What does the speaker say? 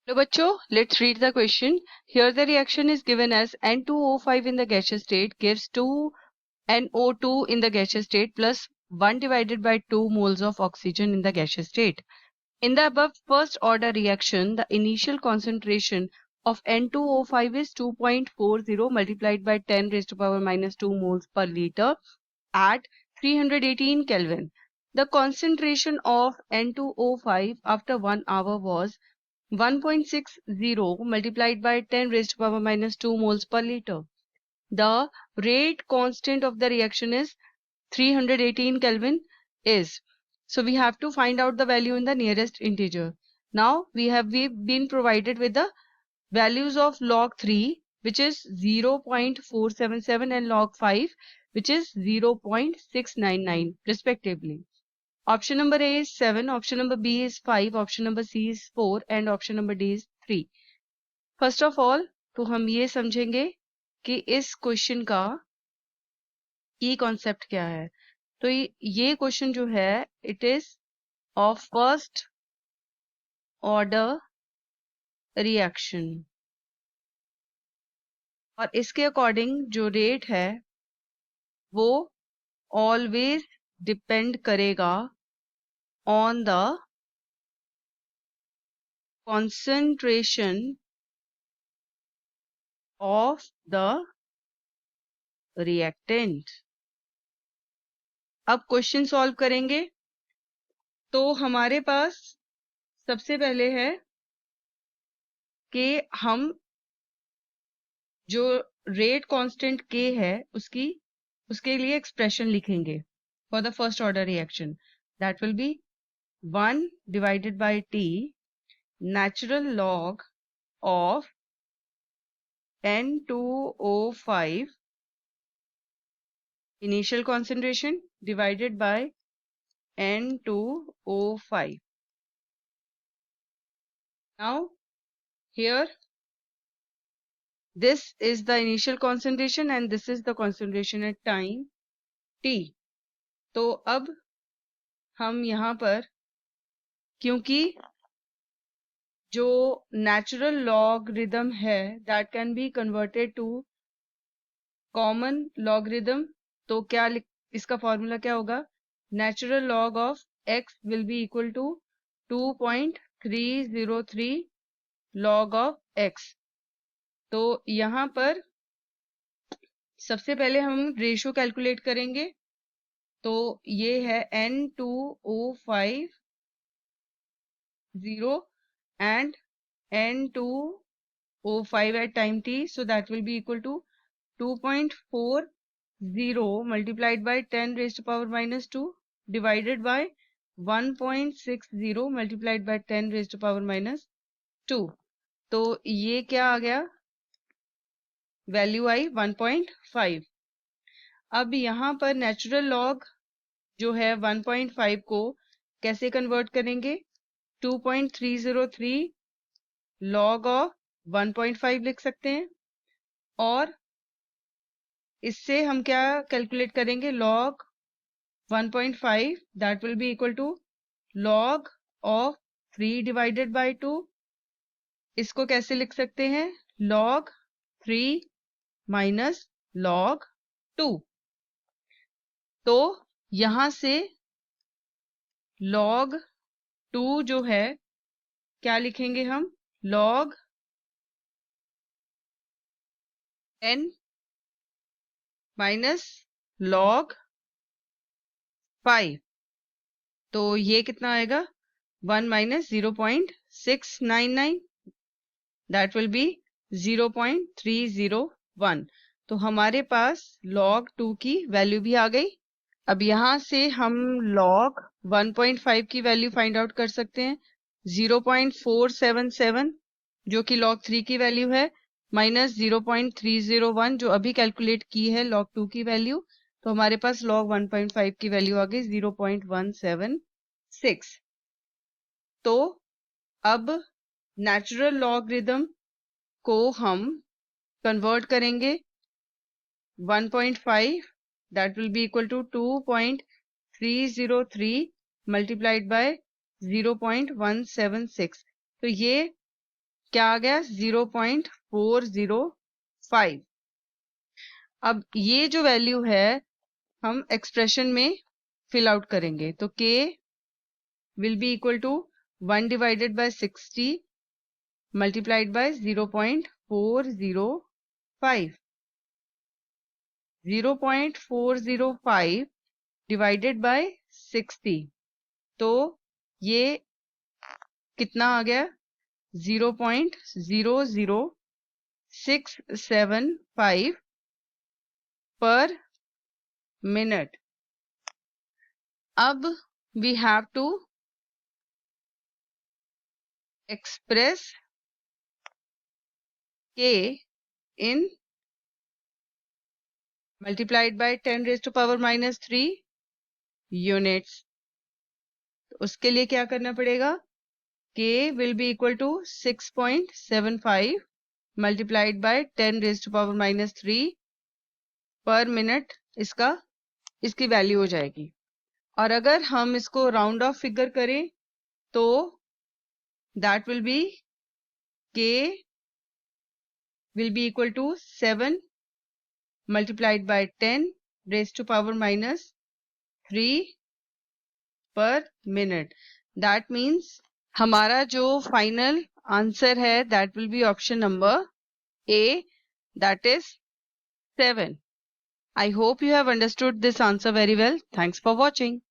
So, bachcho, let's read the question. Here the reaction is given as N2O5 in the gaseous state gives 2NO2 in the gaseous state plus 1 divided by 2 moles of oxygen in the gaseous state. In the above first order reaction, the initial concentration of N2O5 is 2.40 multiplied by 10 raised to power minus 2 moles per liter at 318 Kelvin. The concentration of N2O5 after 1 hour was 1.60 multiplied by 10 raised to power minus 2 moles per liter. The rate constant of the reaction is 318 Kelvin is. So we have to find out the value in the nearest integer. Now we've been provided with the values of log 3, which is 0.477, and log 5, which is 0.699 respectively. Option number A is 7, option number B is 5, option number C is 4 and option number D is 3. First of all तो हम ये समझेंगे कि इस question का की concept क्या है. तो ये क्वेश्चन जो है it is of first order reaction और इसके अकॉर्डिंग जो रेट है वो ऑलवेज डिपेंड करेगा on the concentration of the reactant. अब क्वेश्चन सॉल्व करेंगे तो हमारे पास सबसे पहले है कि हम जो रेट कांस्टेंट के है उसके लिए एक्सप्रेशन लिखेंगे for the first order reaction. That will B 1 divided by T natural log of N2O5 initial concentration divided by N2O5. Now here this is the initial concentration and this is the concentration at time T. तो अब हम यहाँ पर क्योंकि जो natural logarithm है that can be converted to common logarithm, तो क्या इसका फॉर्मूला क्या होगा? Natural log of x will be equal to 2.303 log of x. तो यहाँ पर सबसे पहले हम रेशियो कैलकुलेट करेंगे. तो ये है N2O5 0 and N2O5 at time t, so that will be equal to 2.40 multiplied by 10 raised to power minus 2 divided by 1.60 multiplied by 10 raised to power minus 2. तो ये क्या आ गया? वैल्यू आई 1.5. अब यहाँ पर नेचुरल लॉग जो है 1.5 को कैसे कन्वर्ट करेंगे? 2.303 लॉग ऑफ 1.5 लिख सकते हैं और इससे हम क्या कैलकुलेट करेंगे? Log 1.5 that will be equal to log of 3 divided by 2. इसको कैसे लिख सकते हैं? Log 3 minus log 2. तो यहां से लॉग 2 जो है क्या लिखेंगे हम? Log n minus log 5. तो ये कितना आएगा? 1 माइनस 0.699 दैट विल बी 0.301. तो हमारे पास log 2 की वैल्यू भी आ गई. अब यहां से हम log 1.5 की वैल्यू फाइंड आउट कर सकते हैं. 0.477 जो कि log 3 की वैल्यू है माइनस 0.301 जो अभी कैलकुलेट की है log 2 की वैल्यू. तो हमारे पास log 1.5 की वैल्यू आ गई 0.176. तो अब नेचुरल लॉगरिथम को हम कन्वर्ट करेंगे 1.5 that will be equal to 2.303 multiplied by 0.176. तो ये क्या आ गया 0.405। अब ये जो वैल्यू है हम एक्सप्रेशन में फिल आउट करेंगे, तो k will be equal to 1 divided by 60 multiplied by 0.405. 0.405 divided by 60, तो ये कितना आ गया 0.00675 per minute. अब we have to express k in multiplied by 10 raised to power minus 3 units. उसके लिए क्या करना पड़ेगा, k will be equal to 6.75 multiplied by 10 raised to power minus 3 per minute, इसकी वैल्यू हो जाएगी। और अगर हम इसको राउंड ऑफ फिगर करें तो that will B k will be equal to 7 multiplied by 10 raised to power minus 3 per minute. That means हमारा जो फाइनल आंसर है that will B option number A, that is 7. I hope you have understood this answer very well. Thanks for watching.